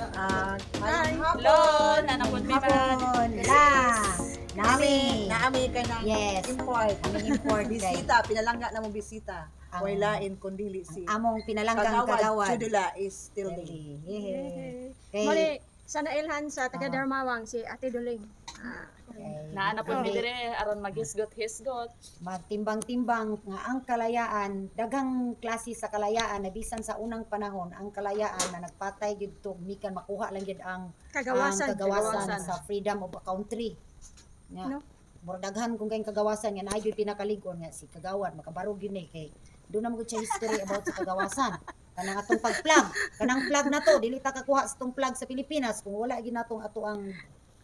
Hi. Hello, nanapod mi ba? Hapon. Naami ka ng Yes. import. Aming import kay Bisita, pinalangga na mong bisita. Ang- Walain kundi si among pinalanggang kagawad. Judula is still there. Hehe. Mali, sa nailhan sa taga Darmawang si Ate Duling. Naanapod mi dire aron maghisgot-hisgot. Magtimbang-timbang nga ang kalayaan, daghang klase sa kalayaan na bisan sa unang panahon, ang kalayaan na nagpatay gyud to mikan makuha lang gyud ang Kagawasan. kagawasan sa freedom of a country. Nga, No? murag daghan kung kayong kagawasan nga naay gyud pinakalig-on nga si kagawad makabarog gyud ni kay do na mo gyud siya history about sa kagawasan. Kanang atong pag-plug, kanang plug na to dili ta kakuha sa tong plug sa Pilipinas kung wala gyud natong ato ang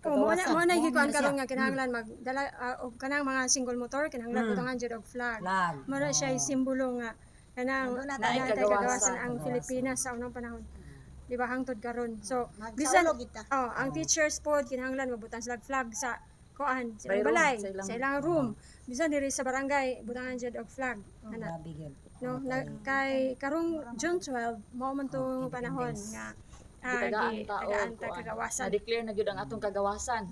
Mo na Oo, gikuan muna karon siya. nga kinahanglan magdala og kanang mga single motor kinahanglan butangan jud og flag. Flag. Mo na siya simbolo nga kanang Naay naay kagawasan. kagawasan ang Pilipinas sa unang panahon. Di ba hangtod karon. So bisan Magsaulog kita. ang teachers pod kinahanglan mabutan sila og flag sa kuan sa By room, balay sa ilang- sa ilang room. Bisan diri sa barangay butangan jud og flag. Ana. Grabe gyud. No, kay karong June 12 mao man tong panahon nga Gitagaan ta tagaan og ta kagawasan. Na-declare na gyud ang atong kagawasan.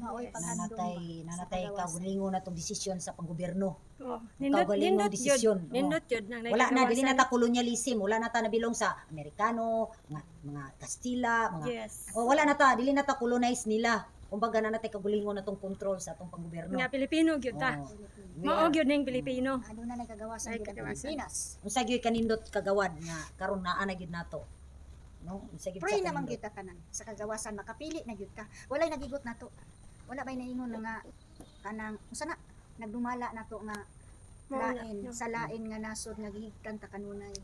Nanatay kagulingon na tong desisyon sa panggobyerno. Oh, Kagaling mong desisyon. nindot yun nang Wala na dili na naikagawasan. ta kolonyalism, wala na ta nabilong sa Amerikano, mga Kastila, mga Yes. wala na ta, dili na ta colonize nila. Kumbaga na natay kagulingon na tong control sa atong panggobyerno. Nga Pilipino gyud ta. Oo. Mao gyud ning Pilipino. Ano na nagkagawasan Ay, gyud ang kagawasan. Pilipinas. Unsa gyud kanindot kagawad nga karon naa na gyud nato. No, unsa gyud Pray sa naman kanindot. kita tanan sa kagawasan makapili na gyud ka. Walay nagigot nato. Wala bay naingon nga kanang usa na nagdumala nato nga lain sa lain nga nasod nga gihigtan ta kanunay.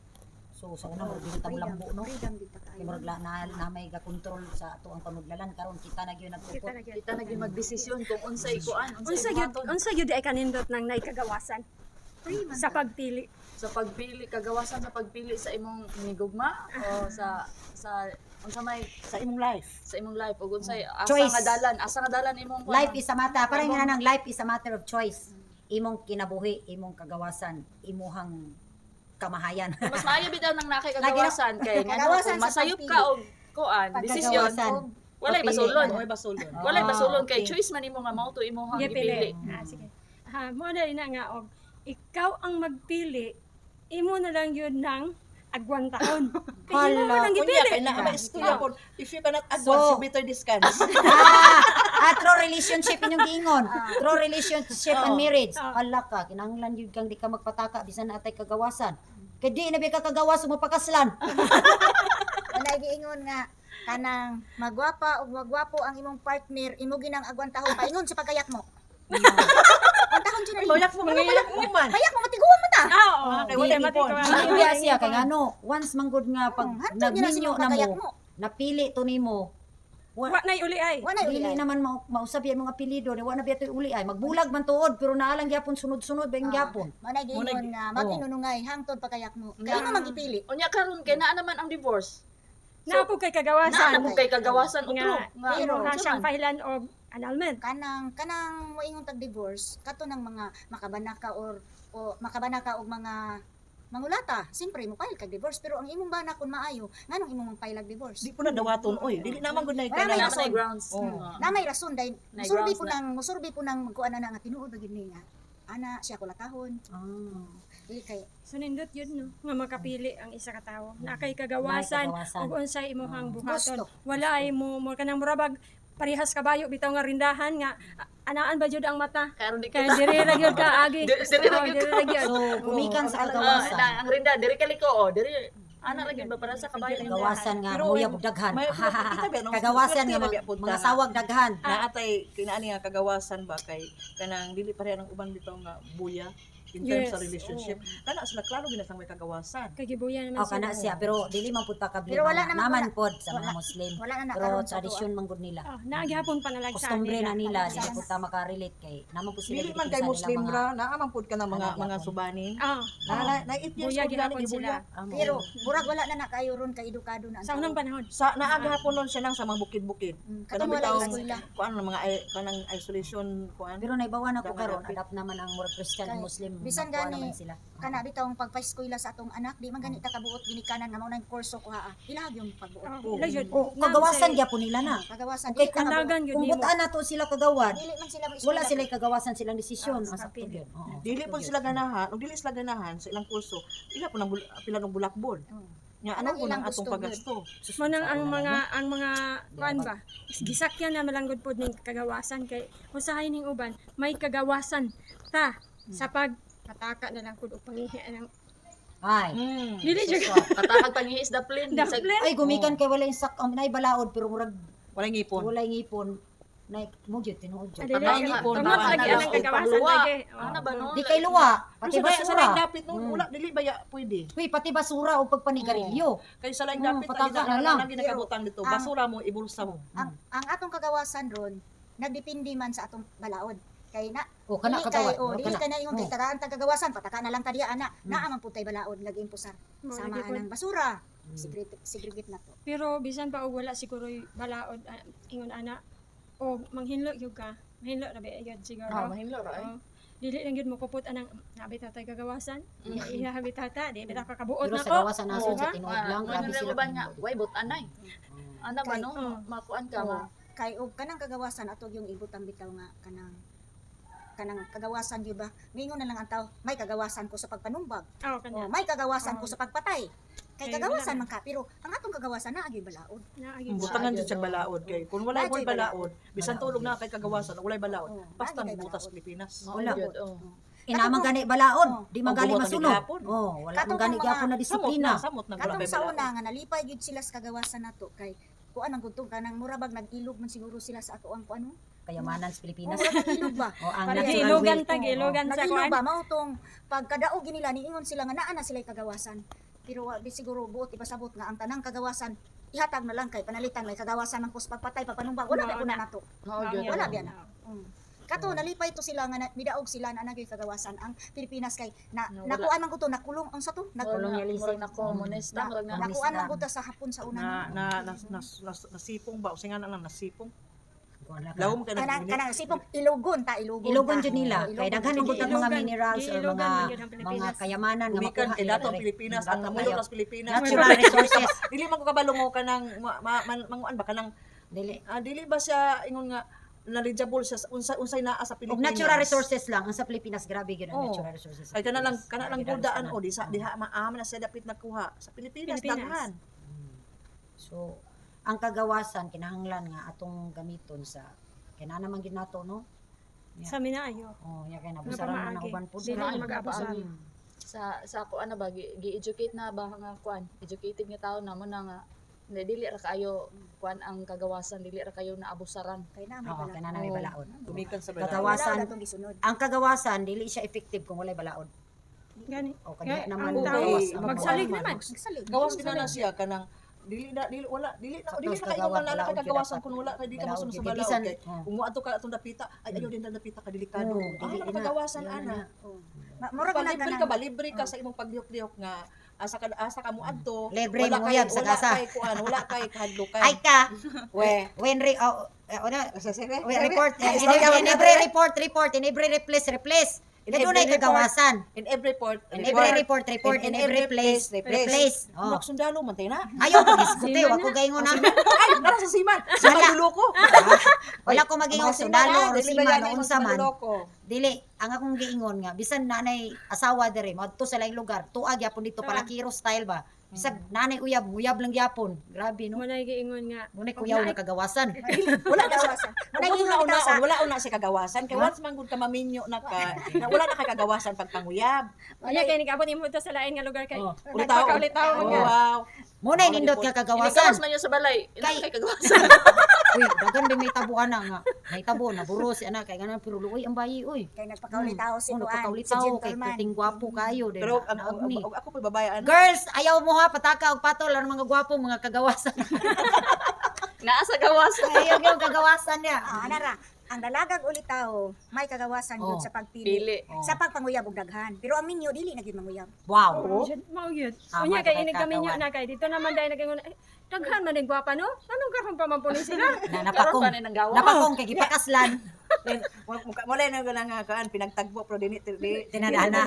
So sa una mo dili ta mulambo no. Freedom gyud ta Kay kayo. murag na may ga-control sa ato ang panudlalan karon kita na gyud Kita nagpupot. na gyud. Kita na gyud magdesisyon kung unsay kuan, Unsa gyud ay kanindot nang naikagawasan Free man sa ta. pagpili. sa pagpili kagawasan sa pagpili sa imong hinigugma o sa unsa may Sa imong life. sa imong life ug unsay Choice. asa nga dalan imong kuan. Life is a matter, parang nga nang life is a matter of choice. Imong kinabuhi, imong kagawasan, imuhang kamahayan. Mas maayo bitaw nang nakay kagawasan kay Kagawasan kung sa masayop pagpili. ka og kuan desisyon Kagawasan. walay Pagpili. basulon. Oy basulon. Walay Ah, basulon kay okay. choice man imo nga mao to imong Gipili. ipili. Sige. Mo na ina nga og ikaw ang magpili, imo na lang yun ng agwang taon. Kaya imo mo Hala. nang Unya gipili. kay naa istorya po. If you cannot advance, So- you better discuss. True relationship inyong giingon. True relationship and Oo. marriage. Oo. Hala ka, kinahanglan yun kang di ka magpataka bisan na atay kagawasan. Kay di na ka kagawas ug mapakaslan. Wala giingon nga kanang magwapa ug magwapo ang imong partner imo ginang agwan tahon paingon sa pagkayat mo. Ang tahon jud ni. Mayak mo mangayak mo man. Kayak mo matiguan mo ta. Oo, kay wala wala mati ipon. ko. Hindi siya kay ano, once manggod nga pag hantod niya na nagminyo sa na pagkayat mo, mo. napili to nimo. Wa nay uli ay. Wala Dili uli. naman mausab yan mga apelyido, ni wa na biya uli ay magbulag man tuod pero naalang gyapon sunod-sunod ba yung gyapon. Manay giingon nga mag-inunungay hangtod pagkayat mo. Kaya mo magipili. Unya karon kay naa naman ang divorce. Naapog kay Naa kagawasan. mo kay kagawasan utro. Nga imo na siyang fahilan og annulment. Kanang moingon tag divorce kato ng mga makabanaka or makabanaka og mga mangulata. Siyempre mo file kag divorce pero ang imong bana kun maayo nganong imong mang-file og divorce. Di po na dawaton. Oy, dili naman gud na Wala may Naa rason. man grounds. Oh. Na may rason dahil May musurbi po nang kuan na nga tinuod na gid ni nga. Ana siya kulatahon. Dili kay So nindot yun no, nga makapili ang isa ka tawo. Na kay kagawasan May kagawasan. ug unsay imong buhaton. Gusto. Wala ay mo kanang murabag parihas kabayo bitaw nga rindahan nga anaan ba jud ang mata. Karon di Kaya kita. diri ra gyud ka agi. Diri ra gyud Diri ra gyud. So, gumikan sa Ah, kagawasan. ang rinda diri kaliko oh, diri ana ra gyud ba para sa kabayo yung Kagawasan nga Pero, uyab ug daghan. may- kita ba, no? Kagawasan nga Swerte ra biya mga sawag daghan. Naatay kinaani nga kagawasan ba kay kanang dili pareha ng uban bitaw nga buya in terms Yes, sa relationship. Kana sila klaro ginasang may kagawasan. Kay gibuyan naman O kana siya pero dili man pud ta Pero wala naman- naman pod sa mga wala. Muslim. Wala na Pero nakaroon sa tradisyon man gud nila. Oh, naagihapon panalagsan. Kostumbre na nila, Sa- dili pud ta makarelate kay naman po sila Dili dili man kay sa Muslim nila ra, naaman pud ka ng mga Ano, mga yapon. subani. Oh, Na 8 years buya old gani gihapon sila. gibuya. pero murag wala na nakayo ron kay edukado na ang Sa unang tao. panahon. Sa naagahapon nun siya nang sa mga bukid-bukid. Katong wala bitaw, eskwela. kuan mga kanang isolation kuan. Pero naibawan ako Dama karon, napit. adapt naman ang more Christian and Muslim Bisan Kuha gani naman sila. kana bitong pagpa-eskwela sa atong anak, di man gani ta kabuot ginikanan nga mao na yung kurso ko ha. Ilag yung pagbuot. Oo. Ila yun. Oh, kagawasan gyapon nila na. Kagawasan Okay, di ta kabuot. Kanagan yun Kung nimo. butaan nato sila kagawad, Dili man sila mo wala sila kagawasan silang desisyon. Ah, Ang sakto pili. yun. Oo, Dili sakto po yun. sila ganahan, o dili sila ganahan sa ilang kurso. Ila po nang pila ng bulakbol. Nga ano Anong po nang ilang atong gusto, paggasto. Sus, Manang sa ano na, ang mga kuan ba gisakyan na malanggod pod ning kagawasan kay usahay ning uban may kagawasan ta sa pagpataka na lang pud og pangihi ng Ay. dili jud Patakag panghihis daplin. daplin. Ay, gumikan kay wala yung sak, nay balaod, pero murag Walang ngipon. wala yung ngipon. Nay, mo gyud tinuod gyud. Dili Patay jud ngipon, tumat baka lagi na ang lang kagawasan pagluwa. lagi. Ano ba no? Di kay luwa, Pero pati sa laing basura. dapit no, wala dili ba ya pwede. Uy, pati basura o pagpanigarilyo. Kay sa laing Oo, dapit pataka na na lang. lang ginakabutang dito. Basura mo ibulsa mo. ang atong kagawasan ron nagdepende man sa atong balaod. Kay na O kana dili kagawad. kay o dili kay na ingon kay tagaan tag kagawasan pataka na lang tadiya ana. Naa man pud tay balaod nag-impusar. Sama anang basura. Segregate na to. Pero bisan pa og wala siguro balaod ingon ana o manghinlo gyud ka. Mahinlo ra ba gyud siguro. Mahimlo ra ay. Oo. Dili lang gyud mo kupot anang nabita tay kagawasan. Iya habitata di bita ka kabuot Pero na sa ko. gawasan naso sa tinuod lang, grabe sila. Uban nga, way butan ay. Ano ba no? Oo. Makuan ka Oo. ma. Kay og kanang kagawasan atog yung ibutang bitaw nga kanang kagawasan gyud ba? Mingon na lang ang tao, may kagawasan ko sa pagpanumbag. Oh O kanya. may kagawasan ko sa pagpatay. Kay Kay kagawasan wala. man ka pero ang atong kagawasan na gyud balaod. Naagi. Butangan jud sa balaod kay kung wala Wala ko'y jud balaod, bisan tulog na kay kagawasan, walay balaod. Oo, Basta lagi kay butas balaod. Pilipinas. Wala. Oh. Inamang gani balaod, di man gani Pagbubutan masunod. gihapon. Oh, wala Katong man gani mga gyapon na disiplina. Samot na wala Katong kay sa balaod. una nga nalipay gyud sila sa kagawasan nato kay kuan ang gudtong kanang murabag nag-ilog man siguro sila sa ato ang kuano. Kayamanan sa O Pilipinas. nag-ilog ba? O ang Pareha. natural Gilugan way. ta, gilugan sa Nag-ilog kuan. ba mao tong pagkadaog nila niingon sila nga naa na sila kagawasan. Pero di siguro buot ipasabot nga ang tanang kagawasan ihatag na lang kay panalitan may kagawasan man ko sa pagpatay pagpanumbang wala Wala na na. nato. Mao gyud. Wala biyan. Kato nalipay to sila nga midaog sila na nagyoy kagawasan ang Pilipinas kay na Wala. nakuan man ko to nakulong ang sa to Kolonyalism na komunista. Murag na. nakuan man ko ta sa hapon sa una. Nasipong ba o singa na lang nasipong. Wala ka. Lawom ka Kanang na. kanang sipong ilugon ta ilugon. Ilogon ta. jud nila. Oo, Kay ilugon. daghan ang butang mga Ilogan. minerals or Ilogan mga man yun ang Pilipinas. mga kayamanan nga Umikan makuha kay nila dato dire. Pilipinas Dato ang namuyo kayo. las Pilipinas. Natural resources. Dili man ko kabalungo ka nang manguan ba kanang Dili. dili ba siya ingon nga knowledgeable siya sa unsay naa sa Og Pilipinas. natural resources lang ang sa Pilipinas grabe gyud ang Oo. natural resources. sa Kay kana lang Pilipinas. gudaan o diha maaman na siya dapit nakuha sa Pilipinas Pilipinas. daghan. So, ang kagawasan kinahanglan nga atong gamiton sa kinana man gid nato no. Sa minaayo. Oh, ya kay nabusaran man ang Pamaagi. uban pud. Dili Ay, mag-abusar. Sa kuan na ba gi-educate na ba nga kuan? Educated nga tao namo na nga na dili ra kayo kuan ang kagawasan, dili ra kayo naabusaran. Kay na may Oo, bala. kinana may balaod. Tumikan sa Kagawa- balaod. Kagawasan. Wala atong gisunod. Ang kagawasan dili siya effective kung walay balaod. Gani. O kaya Kaya naman ang tao gawas, magsalig gawas. naman. Nagsalig. Gawas din na siya kanang dili na kayo kagawad, na balaod, kagawasan dapat. kung wala kay di ka Balaod, masunod sa kay balaod bisan, kay oh. kung ato ka atong dapita ay ayaw din na dapita ka delikado. Oo, dili na. Kagawasan Yun ana. Mura ko na Libre ka kanang ba? Libre ka sa imong paglihok-lihok nga asa ka mo adto. Libre Wala mo kay- yab sa gasa. Wala kay kuan, wala kay kahadlukan. Ay ka. we. When una Sa sige. report in every report in every replace. In Dunay every kagawasan. In every report. In every report in every place replace. Oh. Mak sundalo man tayo na. Ayaw ko diskute, Siman wa ko gaingon na. Ay, nara sa siman. Sa Wala. magluloko. Wala ko magingong sundalo or siman o unsa man. Magluloko. Dili, ang akong giingon nga bisan nanay asawa dire madto sa laing lugar, tuag yapon dito palakiro style ba. Bisag nanay uyab lang gyapon. Grabe no. Muna giingon nga. Munay kuyaw na kagawasan. Wala na siya. kagawasan. Wala una si kagawasan. Kay once man gud ka maminyo na ka, na wala na kay kagawasan pag panguyab. Wala kay nag-abot imo to sa lain nga lugar kay. Oh. Nagpakaulitaw Oh, nga. wow. Munay nindot nga Gawas kagawasan. man yun sa balay. Ina Kay- kay kagawasan. Uy, dagan ba may tabuan na nga. May tabo na buro si anak kay ganan pero uy ang bayi uy. Kay nagpakaulitaw si Oh, Juan, si nagpakaulitaw kay gentleman. puting gwapo kayo din. Pero ako pa babayaan. Girls, ayaw mo ha pataka og patol ang mga gwapo mga kagawasan. Naa sa gawasan. Ayaw yung kagawasan niya. Anara, ang dalagag ulitaw may kagawasan Oh. gyud sa pagpili. Pili. Sa pagpanguyab og daghan. Pero ang minyo dili na gyud manguyab. Wow. Mao gyud. Tama Unya ka kay kay inig kami Kakawan. na kay dito naman dai nagingon daghan man ning gwapa no. Anong karon pa man puno sila? Na Karon napakong. pa ni nang gawa. Napakong kay gipakaslan. Wala na nga kaan pinagtagbo pero dili Tinadhana.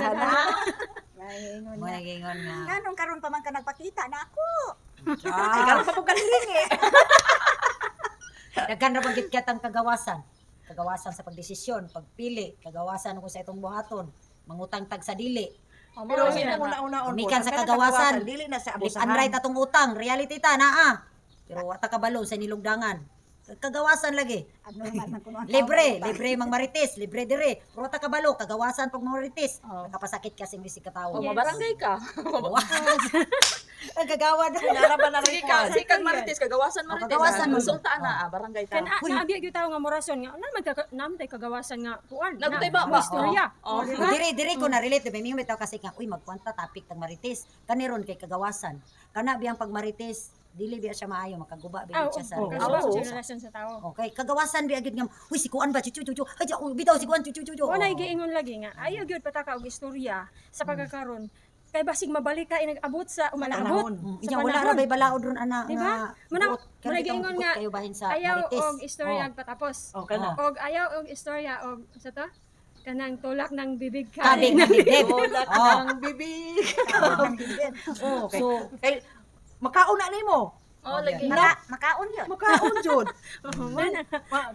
Maingon Mo nga. nagingon nga. Nganong karon pa man ka nagpakita na ako. ay karon pa po galing eh. Daghan ra bagit katang kagawasan. Kagawasan sa pagdesisyon, pagpili, kagawasan ko sa itong buhaton, mangutang tag sa dili. Pero Pero sila nga, una-una Umikan sa kagawasan. dili na sa Lip abusahan. and right atong utang, reality ta naa. Pero wata kabalo sa nilugdangan. Kagawasan lagi. Abnormal man kuno ang Libre, tao. libre mang marites, libre dire. Pero wata kabalo, kagawasan pag marites. Oh. Nakapasakit kasing bisig katawo. Oh, mabarangay ka. Ang kagawad. Naraban na Sige rin ka, ko. sige kang marites, kagawasan marites. Kagawasan mo. Konsultaan na, barangay ta. Kan naabi gyud tawo nga morason nga naman tay kagawasan nga kuan. Nagutay ba? May istorya. Oh. Di ba? Dire ko na relate may mingon bitaw kasi nga uy magkwanta topic tag marites. Kaniron kay kagawasan. Kana biyang pag marites, dili biya siya maayo makaguba biya siya sa oo. Kagawasan Oo. sa relasyon sa tao. Okay, kagawasan biya gid nga uy si kuan ba chuchu chuchu. Ay bitaw si kuan chuchu chuchu. Wala giingon lagi nga ayaw gyud pataka og istorya sa pagkakaron. Kay basig mabalik ka inag-abot sa umalabot. Inya wala ra bay balaod ron ana Di ba? nga. Manang- buot, manang kanang giingon buot nga, kayo bahin sa Ayaw marites. og istorya Oh. ag patapos. Oh, kana. Og ayaw og istorya og sa to kanang tulak ng bibig Kabig na dibdib. Tulak Oh. ng bibig. Oh. Oh, okay. So, Kay makaon na nimo. Oh, lagi. Makaon yun. Makaon jud. Oo, mana.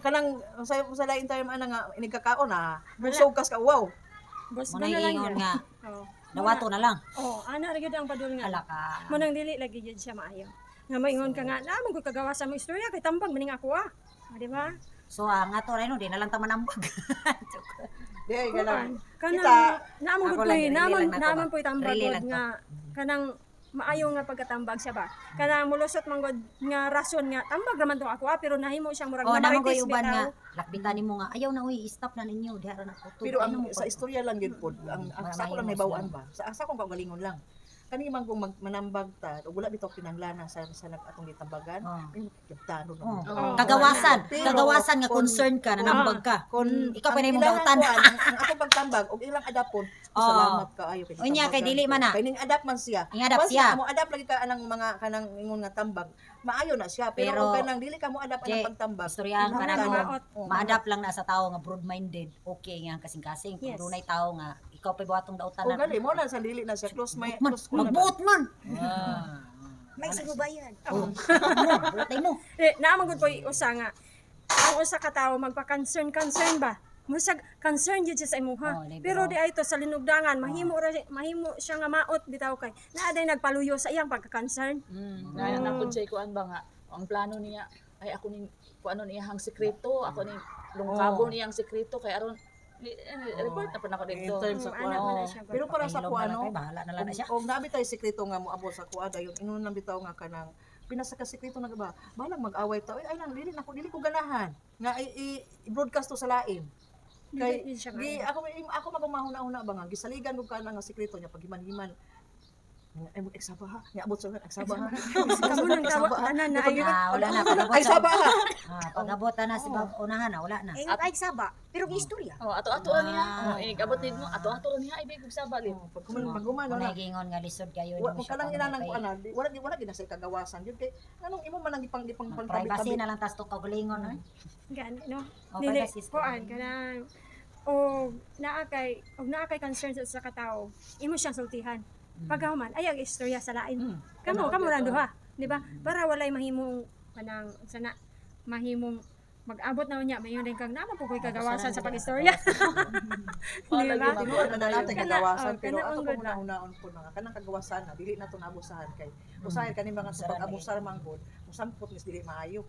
Kanang sa lain time ana nga inigkakaon busog kas ka wow. Boss mo ba na lang ingon yan. nga Oo. nawato na lang. Oh, ana ra gyud ang padul nga. Ala ka. Mo nang dili lagi gyud siya maayo. Nga maingon ka nga, naman ko kagawasan mo istorya kay tambag maning ako ah. Di ba? So ang ato ray no di na lang ta manambag. Di ay Kuan. kanang Kanang naman Ako ko lang, poy, relay naman lang na to naman ba? poy tambag Relay gud lang to. nga kanang maayo nga pagkatambag siya ba. Kanang mulusot man gud nga rason nga tambag raman to ako pero nahimo siyang murag Oh, naman ko marites uban nga bitaw. lakbitan nimo nga ayaw na uy stop na ninyo diha ra na ko. pero ang sa istorya lang gid pod ang sa ko lang nabawaan ba. Sa akong kaugalingon lang. Kani man kung manambag ta ug wala bitaw kinahanglanan sa atong gitambagan. Oh. Gibtano Oh. na. Kagawasan, Pero, kagawasan nga kung- concern ka nanambag ka. Kon Ikaw pa na ang imong ilang dautan. kuan, ang akong pagtambag og ilang adapon. Oh. Salamat kaayo kay Unya, kay dili man na. Kay ning adapt man siya. Ingadap Once siya. na mo adapt lagi ka anang mga kanang ingon nga tambag. Maayo na siya pero, Pero- kung kanang dili ka mo adapt Jay, anang pagtambag. Istoryahan ka na Ano, mo. oh. Ma-adapt lang na sa tao nga broad-minded. Okay nga kasing-kasing. Kung Yes. dunay tao nga ikaw pa buhatong dautan O na. gali mo na sa dili na siya close my Man, close ko na ba? magbuot man. May sigubayan. Oh. Buotay mo. Naman gud poy usa nga ang usa ka tawo magpa-concern ba. Musag concern gyud siya sa imuha. Oh, di ba? Pero di ay to sa linugdangan mahimo siya nga maot bitaw kay naa day nagpaluyo sa iyang pagka-concern. Nga na pud siya kuan ba nga ang plano niya ay ako ni kuan niya hang sekreto, ako ni lungkabo niyang sekreto kay aron report na pud ako dito. In terms of Anak kuan. man na siya. Pero para sa Pahilom kuan na lang no. kay, bahala na lang na siya. Og nabi tay sekreto nga mo abot sa kuada yun ingon lang bitaw nga kanang pinasa ka sekreto na ba balang mag-away ta ay lang dili ko ganahan nga i-broadcast to sa lain kay Dili siya di maayo. ako magmahuna-una ba nga gisaligan ko kana nga sekreto niya paghiman-himan ay mo eksaba ha nga abot sa eksaba ha Kamo nang tanan na ay Wala na pagabot ay sa. saba ha Pagabot na si bab unahan na wala na. Eh, ay saba. Pero istorya. Oh, ato-ato niya. Oh, abot din mo, ato-ato niya ay big sabalin. pag guman Kung na nagingon nga lisod kayo wala ka lang inanang ko ana wala gid na sa kagawasan yun kay anong imo man ang gipang privacy na lang tas to kaugalingon. gan no. Oh, Dili privacy is kuan kanang og naa kay concern sa katao imo siyang sultihan. Pagkahuman ay ang istorya sa lain. Kamo lang duha, di ba? Para walay mahimong kanang sana mahimong mag-abot na unya mayon din kang naman po ko'y kagawasan sa pag-istorya. Oh, Di lagi ba? Tinuod na natin kagawasan Kana- pero kana ato ang po good na. hunaon po na kanang kagawasan na dili na to naabusahan kay usahay kani mga sa pag-abusar manggod musampot nis dili maayo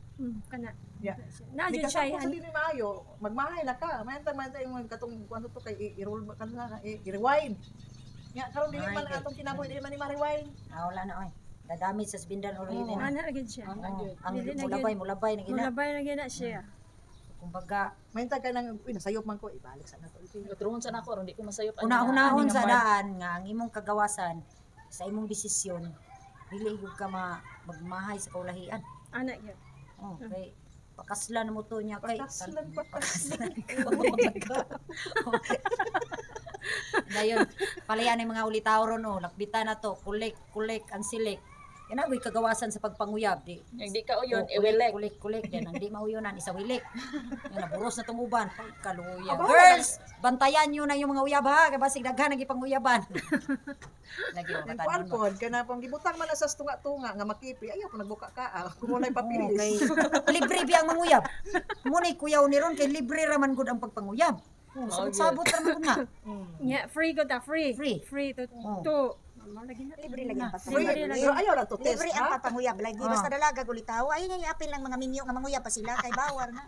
Kana. Yeah. Na di jud ka siya sa dili maayo magmahay na ka mayanta yung katong kuno to kay i-roll kanang i-rewind nya karon dili man Ay, atong kinabuhi dili man ni ma-rewind Wala na oy. Dadamit sa bindan already Oh, na. ana ra gid siya. Ang Dili na mulabay na gina. Mulabay na gyud na siya. Kumbaga mayanta ka nang uy nasayop man ko ibalik sa nato Natruhon sa nako, hindi ko masayop. una-unahon sa daan nga ang imong kagawasan sa imong desisyon dili gyud ka magmahay sa kaulahian. Ana gyud. Okay. Pakaslan mo to niya kay Pakaslan. Dayon, palayan ng mga ulitaw ron, lakbitan na to, kulik ang silik. Kinagoy kagawasan sa pagpanguyab di. Yung di ka uyon, Oh, iwilek. Kulik din. Ang di mauyonan, isa wilik. Yung naburos na itong uban. Pagkaluya. Aba, Girls, bantayan nyo na yung mga uyab ha. Kaya basig daghan ang ipanguyaban. Lagi mo Kuan katanon mo. pod kana pang gibutang man na sa tunga-tunga nga makipi ayaw ko nagbuka ka. Kung walay Oo, papilis. kay libre biya ang manguyab. Muna'y kuyaw ni ron kay libre raman gud ang pagpanguyab. Sabot-sabot raman gud nga. Nya free ko ta, free. Free. Free to Oh. to. Mo lagi na. Libre lagi ang Free. pagpanguyab. Pero ayaw lang to test. Libre ang ha? papanguyab lagi. Ah. Basta dalaga gulitaw. Ay nga apil lang mga minyo nga manguyab pa sila kay bawar na.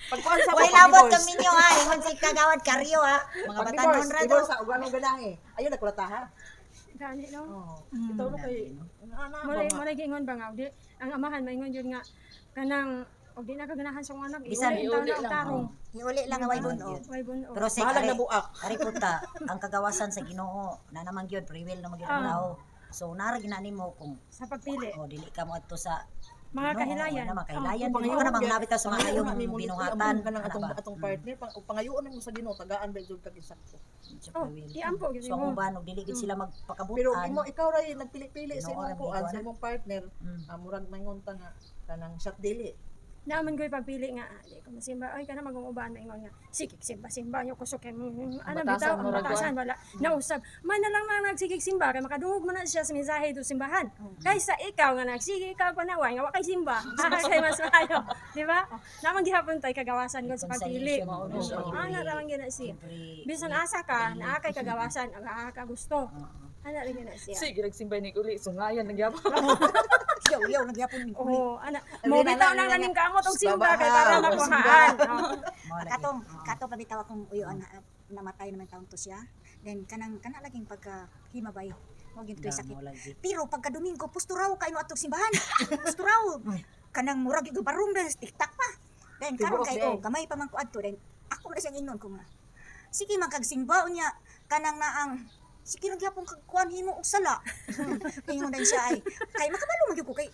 Pagkuan sa Way labot kang minyo ha. Ingon si kagawad karyo ha. Mga batanon ra to. Divorce sa uganong ganahe. Ayaw na kulata ha. Gani no. Oh. Ito no kay ana Mo lagi ingon ba nga di ang amahan maingon jud nga kanang og di na kaganahan sa mga anak. Bisan Iuli iuli lang lang, tarong. Iuli lang nga way bunog. Way buno. Pero si bahalag na buak. Ari po ta, ang kagawasan sa Ginoo na naman gyud free will na magyud ang tao. So nara ginani mo kung Sa pagpili. dili ka mo adto sa Mga kahilayan. Na makahilayan. Pangayoon Di mo na gyud. mangnabit sa mga Pangayoon ayong na, may binuhatan. kanang Ano ba? atong partner pangayoon mo sa Ginoo tagaan ba jud kag isakto. Oh, iampo gyud So mo. kung ba no dili gid sila magpakabutan. Pero imo ikaw ra yung nagpili-pili sa Ginoo imong ra kuan bigo, sa ana. imong partner. Mm. Murag maingon ta nga kanang shot dili. Naman ko'y pagpili nga, di ko masimba, ay ka na mag-uuban, maingon nga, sige, simba niyo, kusok kayo, ano, Batasan bitaw, mo ra, batasan, wala, nausap, man na lang na nagsigig simba, kaya makadungog mo na siya sa mensahe do simbahan, kaysa ikaw nga nagsige, ikaw panaway, nga wakay simba, kay mas mayo, di ba? Naman gihapon tayo kagawasan ko sa pagpili, ana raman gina siya, bisan asa ka, naakay kagawasan, ang ka gusto, ana rin gina siya. Sige, nagsimbay ni Uli. Sungayan, nagyapon. Yaw nagyapon ni uli. Oo, ana, mo bitaw lang naning kamot og simba, kay para makuhaan. Kato pabitaw akong uyoan na namatay naman taon to siya. Then kana laging pagka himabay. Mo gyud kay sakit. Pero pagka Domingo pusturaw kay mo atong simbahan. Pusturaw. Kanang murag gyud barong na tiktak pa. Then karon kay Tibuok, gamay pa man ko adto then ako na siyang ingnon ko nga. Sige magkagsimba unya kanang naang sige nagyapon kag kuan himo og sala. Ingon din siya ay kay makabalo magyud ko kay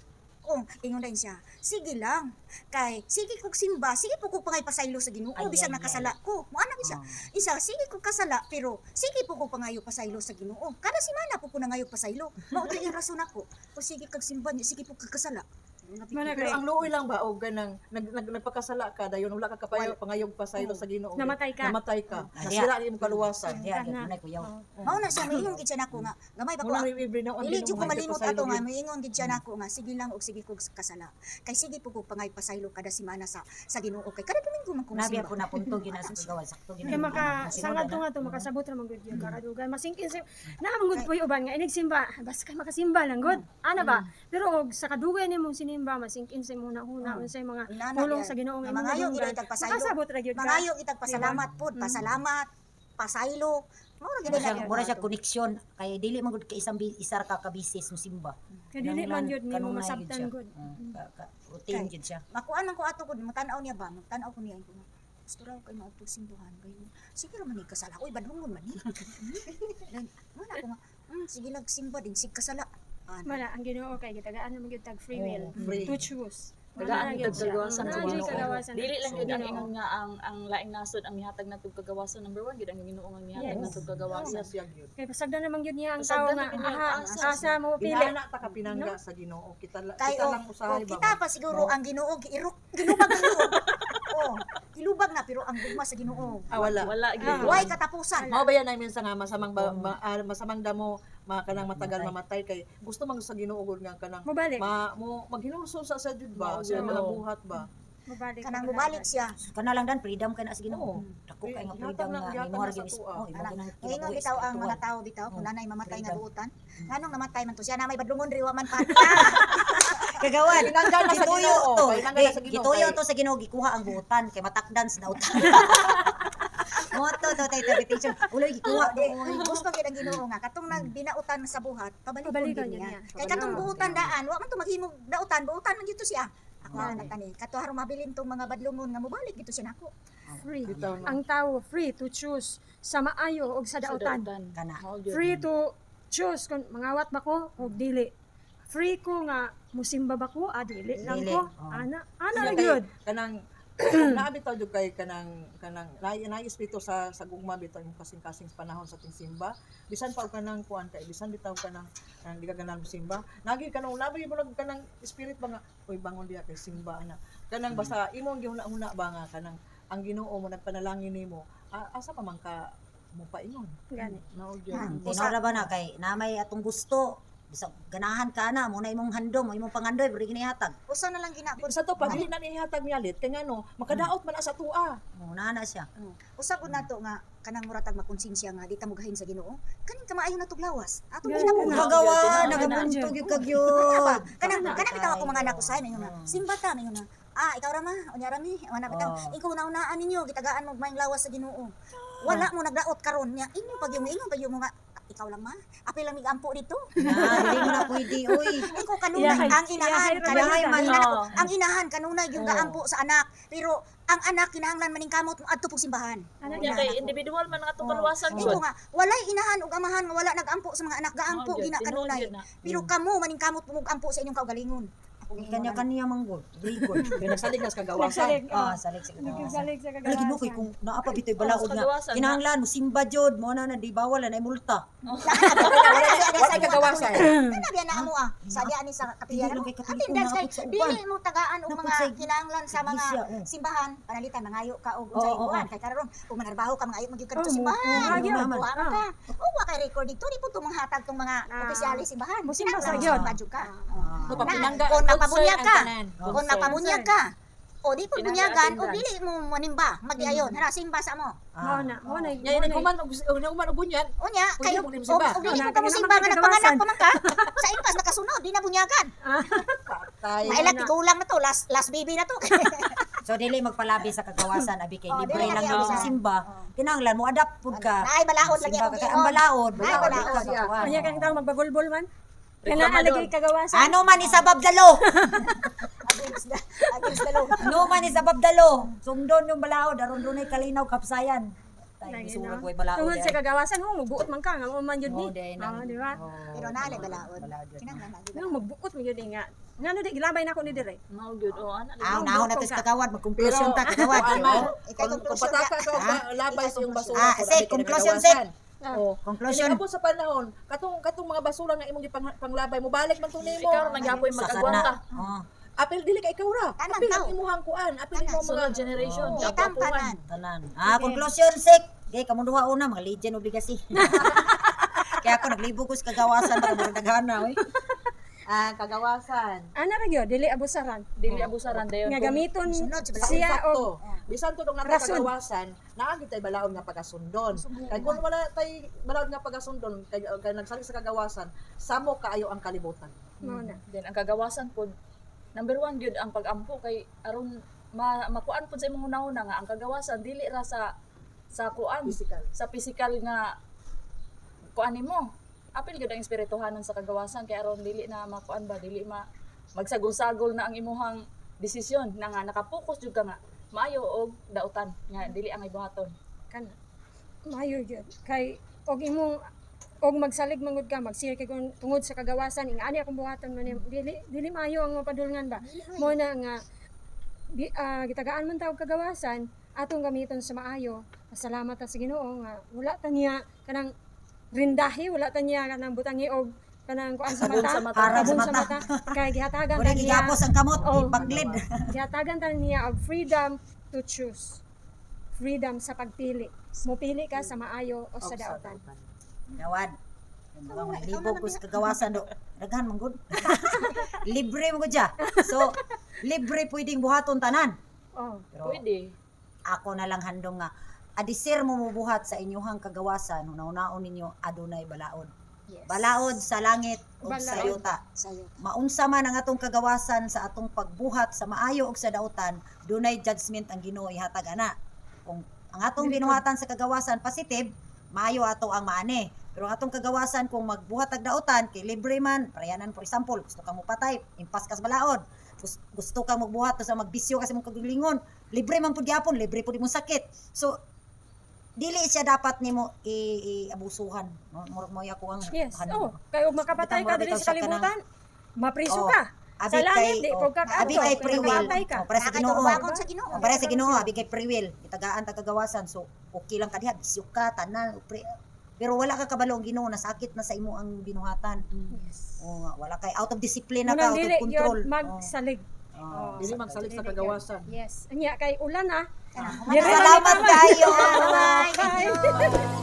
ingon din siya. Sige lang. Kay sige kog simba, sige po ko pangay pasaylo sa Ginoo bisan nakasala ko. Mo ana siya. Isa sige kog kasala pero sige po ko pangayo pasaylo sa Ginoo. Kada semana po ko nangayo pasaylo. Mao di ang rason ako. O sige kag simba, sige po kag kasala. Mana Pero kay ang luoy lang ba o ganang nagpakasala ka dayon wala ka kapayo pangayog pasaylo sa Ginoo. Namatay ka. Namatay ka. Diya. Nasira imong kaluwasan. Diya gyud na kuyaw. Mao na siya moingon gid siya nako nga gamay ba ko. Muna libre na Dili jud ko malimot ato nga moingon gid siya nako nga sige lang og sige kog kasala. Kay sige po ko pangay pasaylo kada semana sa Ginoo kay kada Domingo man ko Nabi simba. ako na punto gina sa kagawan sakto gina. kay sangad to nga to makasabot ra man gud yung karadugan masingkin sa naman gud puy uban nga inig simba basta kay makasimba lang gud ana ba pero og sa kadugan nimong sinimba masingkin sa muna unsay mga Inana pulong yan. sa Ginoo nga Mangayo imong gid itag pasaylo. makasabot ra gyud ka Mangayo itag pasalamat pod, pasalamat, pasaylo. Mao ra gid Mura siya koneksyon kay dili man gud ka isa ra ka bisis mo simba. kay dili man gyud nimo Kanunay masabtan siya. gud Routine gid siya. Makuan man ko ato pod, matanaw niya ba? Magtanaw ko niya ko. Gusto raw kay maadto simbahan kay. Sige ra man ni kasala. Oy badlungon man ni. Then wala ko nga. Sige nagsimba din sig kasala. wala ang Ginoo kay gitagaan man gyud tag free will free. to choose Tagaan Wala gyud gyud siya. kagawasan sa Wala gyud Ginoo. kagawasan. Dili lang So, gyud ang Ginoo. ingon nga ang laing nasod ang mihatag natug kagawasan. Number 1 gyud ang Ginoo ang mihatag Yes. natug kagawasan. Yes, yag yun. kay pasagdan naman gyud niya ang Pasagdan tao nga na gyud niya ang asa. asa mo pili Pinana ta ka pinangga sa Ginoo. Kita Kay lang usahay ba. kita pa siguro ang Ginoo giirok. Gilubag ang Ginoo. Oh, gilubag na pero ang gugma sa Ginoo. Wala. Wala gyud. Way katapusan. Mao ba yan ay minsan nga masamang masamang damo kanang matagal mamatay kay gusto man sa Ginoo gud nga kanang mobalik mo maghinulso sa jud ba Mao sa gyud. mga buhat ba. mobalik Kanang mubalik siya. Kana lang dan freedom kay na sa Ginoo. Oo. Dako kay nga Ihatag freedom na- nga ihatag imo na ra sa gyud. tuwa. Oh, imo Anak, gyud ngayon bitaw ang mga tao bitaw kung nanay mamatay nga Freedom. buutan. Nganong namatay man to siya na may badlungon riwa man pa. Kagawan. Pinangga na sa Gituyo Ginoo. to. Pinangga na sa Ginoo. Gituyo kay- to sa Ginoo gikuha ang buutan kay matakdan sa nautan. Moto to tay interpretation. Uloy gikuha Oy, gusto gid ang Ginoo nga katong nagbinautan sa buhat, pabalikan Pabalikan gid niya. niya. Kay katong buutan daan, wa man to maghimog dautan, buutan man gito siya. Ako Ah, ang nagtani. Kato harong mabilin tong mga badlungon nga mobalik gito siya nako. free Bitaw na. ang tao free to choose sa maayo og sa dautan Kana. Mao gyud. free to choose kung mangawat ba ko o dili free ko nga musimba ba ko dili lang Dili, ko oh. ana Kaya lang kay- gyud kanang Naabi taw jud kay kanang naay espiritu sa gugma bitaw imong kasing-kasing sa panahon sa ting simba. Bisan pa og kanang kuan kay bisan bitaw kanang di ka ganan simba. Nagi kanang labi mo kanang spirit ba nga oy bangon diha kay simba ana. Kanang basta imong gihuna-huna ba nga kanang ang Ginoo mo nagpanalangin nimo. Asa pa man ka mo paingon. Gani. Mao Tinora ba na kay namay atong gusto. Bisag ganahan ka na mo na imong handom, mo imong pangandoy pero ginihatag. Usa na lang ginapod. Sa to pag dili na nihatag niyalit kay ngano makadaot man sa tua. Mo na siya. Usa gud nato nga kanang muratag makonsensya nga di ta mugahin sa Ginoo. Kaning kamaayo natog lawas. Ato Yeah, ginabuhat. Kagawa, Tinora, nagabuntog yung kagyo. Kanang bitaw ako mga anak ko sa mingon na. Simba ta mingon na. Ikaw ra ma, unya ra mi, wala bitaw. Ikaw na-unaan ninyo gitagaan mo maayong lawas sa Ginoo. Wala mo nagdaot karon nya. Inyo pag yung nga ikaw lang ma. Apil lang migampo dito. Dili mo na pwede oy. Ikaw kanunay Iyahay- ang inahan, iyahay ra Iyahay man. ang inahan kanunay yung gaampo sa anak. Pero ang anak kinahanglan maning kamot adto pug simbahan. Anak Nya kay individual man nga atong kaluwasan Ito jud. nga, walay inahan ug amahan nga wala nagampo sa mga anak, gaampo Mao, gina Jud, kanunay. tinuod yun na. Pero kamo maning kamot pumugampo sa inyong kaugalingon. Kanya-kanya manggod. Rigod. Kay nagsalig na sa kagawasan. Nagsalig. Salig sa kagawasan. Nagsalig sa Wala ginukoy kagawasan. kung naapa bitoy balaod sa nga. kagawasan, Kinahanglan mo simba jud mo na di bawal na multa. Wala kagawasan. Nabi na amo sa diya ani sa kapilya Dili mo. lang kay Katoliko, Attendance kay nakapot sa uban. dili mo tagaan og Nakapot mga sa kinahanglan sa mga iglesia, simbahan panalitan mangayo ka og unsay Oo, buwan kay karon kung manarbaho ka mangayo magyud ka sa Oo, simbahan. mga yun. Buwa man ka. O wa kay record dito di po hatag tong mga opisyalis simbahan. Musimba sa Kinahanglan yun. madyo ka. No, Na, papinangga. kung napabunyag ka, Oh, kung sir. napabunyag ka, o di po Pinangga bunyagan, o attendance. dili mo manimba, magdiayon, hara simba sa mo. Mao na. Nya ni kuman og bunyan. Unya, Pwede kayo, mo o din simba. dili mo Wala, ka mo kaya simba naman nga kay nagpanganak kagawasan. pa man ka, sa impas nakasunod, di na bunyagan. Patay. Mailat, tigulang na to, last baby na to. So dili magpalabi sa kagawasan abi kay Oh, libre dili lang lagi daw ako sa sa- simba. Kinahanglan mo adapt pud ka. Naay balaod lagi Simba akong ka kay giingon. ang balaod. Ay, balaod ka siya. kuwan. Kanya kang tao magbagulbol man. Reklamador. Kailangan lagi kagawasan. Ano man isabab dalo? Against the law. Ano man isabab dalo? Sundon yung balaod aron dunay kalinaw kapsayan. Tay Lagi, gisurag no? way balaod. Tungod eh. sa kagawasan, magbuot man ka, nga man yun Oh, ni. day na. Di ba? Pero naali balaod. Balaod yun. Kinahanglan lagi Nga, magbuot mo yun nga. Nga no, di, gilabay na ako ni Dire. Mao gyud o ana. Nahon na tes kagawad magkonklusyon ta Pero, kagawad. kuan man, Ikay kung conclusion pataka ka. ka og labay sa iyong basura. Ah, kung say, abi ka conclusion, nagagawasan. Oh. Conclusion. Abot sa panahon, katong mga basura nga imong panglabay mo balik man tong nimo. Ikaw ra nagyapoy Sakad magkagwanta. na. Oh, Apil dili ka ikaw ra. Tanan Apil tao. ang imong hangkuan, apil Tanan. imong mga Sunod generation. Oh. Kapapuhan. Tanan. tanan. Conclusion sik. Gay kamo duha una mga legend obligasi. Kaya ako naglibog ko sa kagawasan para daghana oy. kagawasan. Ana ra gyud, dili abusaran. Dili abusaran dayon. Nga gamiton Sunod sa balaod. siya Sakto. og Bisan tudong nga Rason. kagawasan, naa gid tay balaod nga pagasundon. Kay kung wala tay balaod nga pagasundon, kay nagsalig sa kagawasan, samo kaayo ang kalibutan. mao na. Then ang kagawasan pod number 1 gyud ang pag-ampo kay aron makuan pod sa imong una-una nga ang kagawasan dili ra sa kuan Physical. sa physical nga kuan nimo. Apil gyud ang espirituhanon sa kagawasan kay aron dili na makuan ba dili magsagol-sagol na ang imuhang desisyon na nga nakapokus jud ka nga maayo og dautan nga dili ang ibuhaton. Kana. Maayo gyud. Kay og imong og magsalig mangud ka, magsir kay kung tungod sa kagawasan, ing ani akong buhaton man dili maayo ang mapadulngan ba. Mo na nga gitagaan man tawag kagawasan, atong gamiton sa maayo. Pasalamat ta sa Ginoo nga wala ta niya kanang rindahi, wala ta niya kanang butangi og kanang kuan sa Sabon mata. sa mata. Harap sa Sabon mata. Kay gihatagan Wala ta niya. gigapos ang kamot, Oh. ipaglid. Gihatagan ta niya og freedom to choose. Freedom sa pagpili. Mupili ka sa maayo o sa dautan. Gawad. Naglibog ko sa kagawasan do. Daghan man gud. Libre mo gud siya. So, libre pwedeng buhaton tanan. Oh. Pero Pwede. ako na lang handong nga adisir mo mubuhat sa inyuhang kagawasan unaon ninyo adunay balaod. Yes. Balaod sa langit ug sa Balaod. yuta. Sayo. Maunsa man ang atong kagawasan sa atong pagbuhat sa maayo ug sa dautan, dunay judgment ang Ginoo ihatag ana. Kung ang atong binuhatan sa kagawasan positive, maayo ato ang maani. Pero ang atong kagawasan kung magbuhat og dautan kay libre man, parayanan for example, gusto ka mo patay, impas ka sa balaod. Gusto ka magbuhat sa magbisyo kasi mong kagalingon, libre man pud gyapon, libre pud imong sakit. So dili siya dapat nimo i-abusuhan. Mo ako ang Yes. handong. Oh, kay og makapatay ka Bitang dili mura sa bitaw siya kalibutan, mapriso Oh. ka. Abi Sa langit, kay di po ka abi kay free will. Kapatay ka. Para sa Nakay Ginoo. tubakon sa Ginoo. Para sa Ginoo, abi kay free will. Itagaan ta kagawasan. So okay lang ka diha, bisyo ka tanan. Pero wala ka kabalo ang Ginoo, nasakit na sa imo ang binuhatan. Yes. O nga, wala kay out of discipline na Munang ka, out dili of control. yun magsalig. Oh. Dili magsalig sa Dili kagawasan. Yes. Anya kay ulan Kanang Dire Salamat man ni kayo. Bye. Bye. Thank you.